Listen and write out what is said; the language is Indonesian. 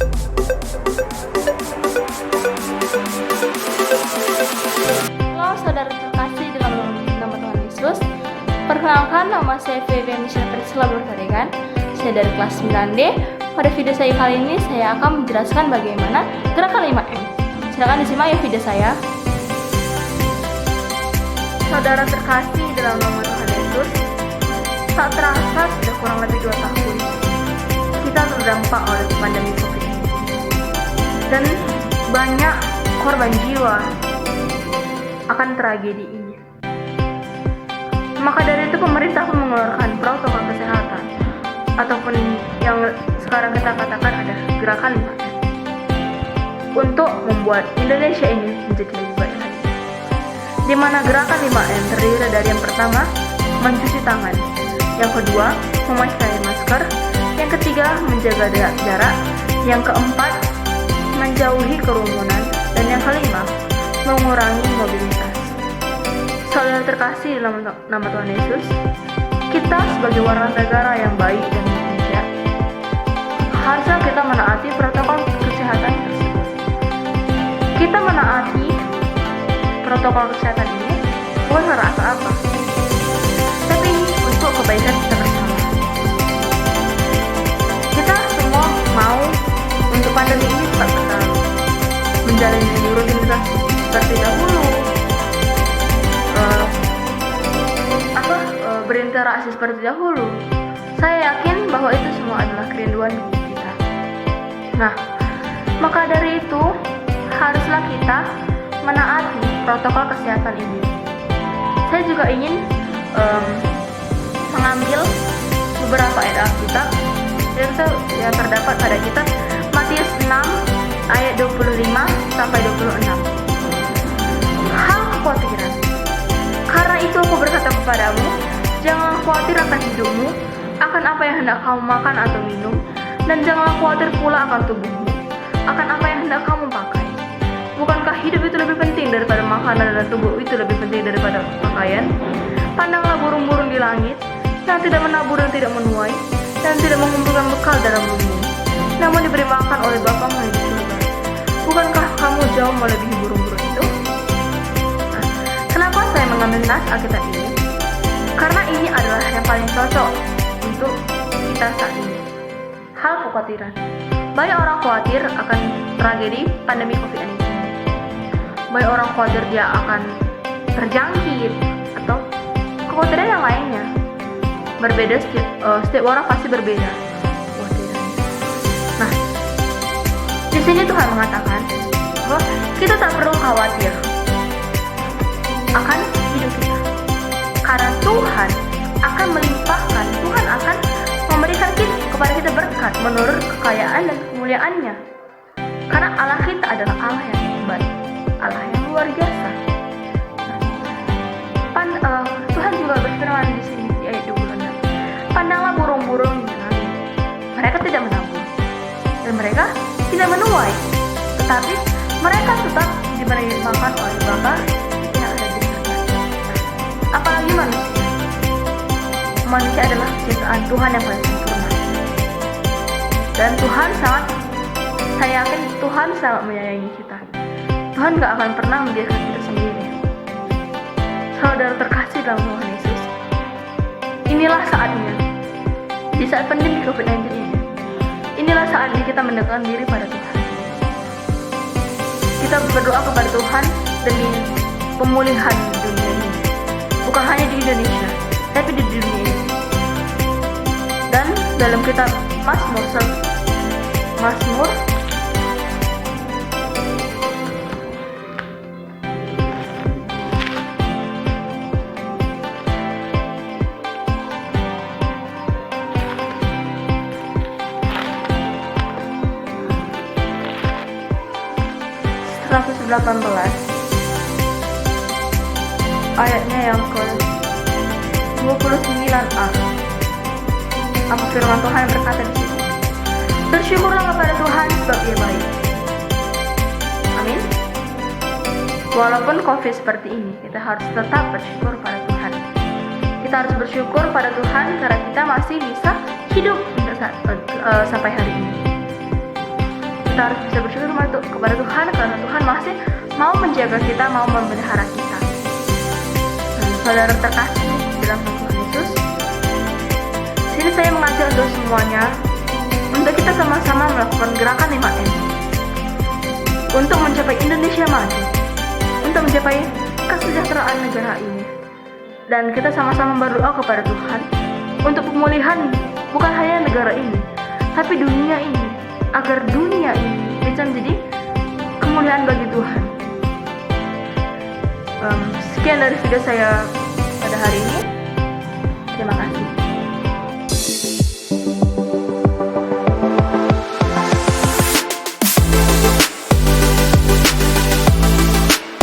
Halo saudara terkasih dalam nama Tuhan Yesus. Perkenalkan, nama saya Feby Michelle Priscilla Berkaregan. Saya dari kelas 9D. Pada video saya kali ini saya akan menjelaskan bagaimana gerakan 5M. Silakan disimak ya video saya. Saudara terkasih dalam nama Tuhan Yesus, tak terasa sudah kurang lebih 2 tahun kita terdampak oleh pandemi COVID dan banyak korban jiwa akan tragedi ini. Maka dari itu pemerintah pun mengeluarkan protokol kesehatan ataupun yang sekarang kita katakan ada gerakan 5M untuk membuat Indonesia ini menjadi lebih baik lagi. Di mana gerakan 5M terdiri dari yang pertama, mencuci tangan, yang kedua, memakai masker, yang ketiga, menjaga jarak, yang keempat, menjauhi kerumunan, dan yang kelima, mengurangi mobilitas. Saudara terkasih dalam nama Tuhan Yesus, kita sebagai warga negara yang baik dan Indonesia, harusnya kita menaati protokol kesehatan tersebut. Kita menaati protokol kesehatan ini bukan karena apa-apa, tapi untuk kebaikan kita bersama. Kita semua mau untuk pandemi ini tetap berjalan, menjalani rutinitas seperti dahulu, berinteraksi seperti dahulu. Saya yakin bahwa itu semua adalah kerinduan kita. Nah, maka dari itu haruslah kita menaati protokol kesehatan ini. Saya juga ingin mengambil beberapa ayat Alkitab yang terdapat pada kitab Matius 6 ayat 25 sampai 26. Hal kekhawatiran. Karena itu aku berkata kepadamu, janganlah khawatir akan hidupmu, akan apa yang hendak kamu makan atau minum, dan janganlah khawatir pula akan tubuhmu, akan apa yang hendak kamu pakai. Bukankah hidup itu lebih penting daripada makanan dan tubuh itu lebih penting daripada pakaian? Pandanglah burung-burung di langit, yang tidak menabur dan tidak menuai, dan tidak mengumpulkan bekal dalam bumi, namun diberi makan oleh Bapamu yang di surga. Bukankah kamu jauh melebihi burung-burung itu? Nah, kenapa saya mengambil nas Alkitab ini? Karena ini adalah yang paling cocok untuk kita saat ini. Hal kekhawatiran. Banyak orang khawatir akan tragedi pandemi COVID-19. Banyak orang khawatir dia akan terjangkit atau kekhawatiran yang lainnya. Berbeda, setiap orang pasti berbeda kekhawatirannya. Nah, di sini Tuhan mengatakan bahwa kita tak perlu khawatir akan hidup kita. Karena Tuhan akan melimpahkan, Tuhan akan memberikan kepada kita berkat menurut kekayaan dan kemuliaannya. Karena Allah kita adalah Allah yang hebat, Allah yang luar biasa. Tuhan juga berfirman di sini di ayat 26. Pandanglah burung-burung di langit, mereka tidak menabur dan mereka tidak menuai, tetapi mereka tetap diberi makan oleh Bapa yang ada di surga. Apalagi manusia. Manusia adalah ciptaan Tuhan yang paling sempurna. Dan Tuhan saya yakin Tuhan sangat menyayangi kita. Tuhan gak akan pernah membiarkan kita sendiri. Saudara terkasih dalam Tuhan Yesus, inilah saatnya. Di saat pandemi COVID-19 ini, inilah saatnya kita mendekatkan diri pada Tuhan. Kita berdoa kepada Tuhan demi pemulihan dunia ini. Bukan hanya di Indonesia, tapi di dunia ini. Dan dalam kitab Mazmur 118 ayatnya yang ke 29a. Apa firman Tuhan yang berkata di sini? Bersyukurlah kepada Tuhan sebab Ia baik. Amin. Walaupun COVID seperti ini, kita harus tetap bersyukur pada Tuhan. Kita harus bersyukur pada Tuhan karena kita masih bisa hidup sampai hari ini. kita harus bisa bersyukur kepada Tuhan karena Tuhan masih mau menjaga kita, mau memelihara kita. Saudara terkasih dalam Tuhan Yesus, sini saya mengajak untuk semuanya untuk kita sama-sama melakukan gerakan 5M untuk mencapai Indonesia maju, untuk mencapai kesejahteraan negara ini. Dan kita sama-sama berdoa kepada Tuhan untuk pemulihan bukan hanya negara ini, tapi dunia ini, agar dunia ini bisa menjadi kemuliaan bagi Tuhan. Sekian dari video saya pada hari ini. Terima kasih.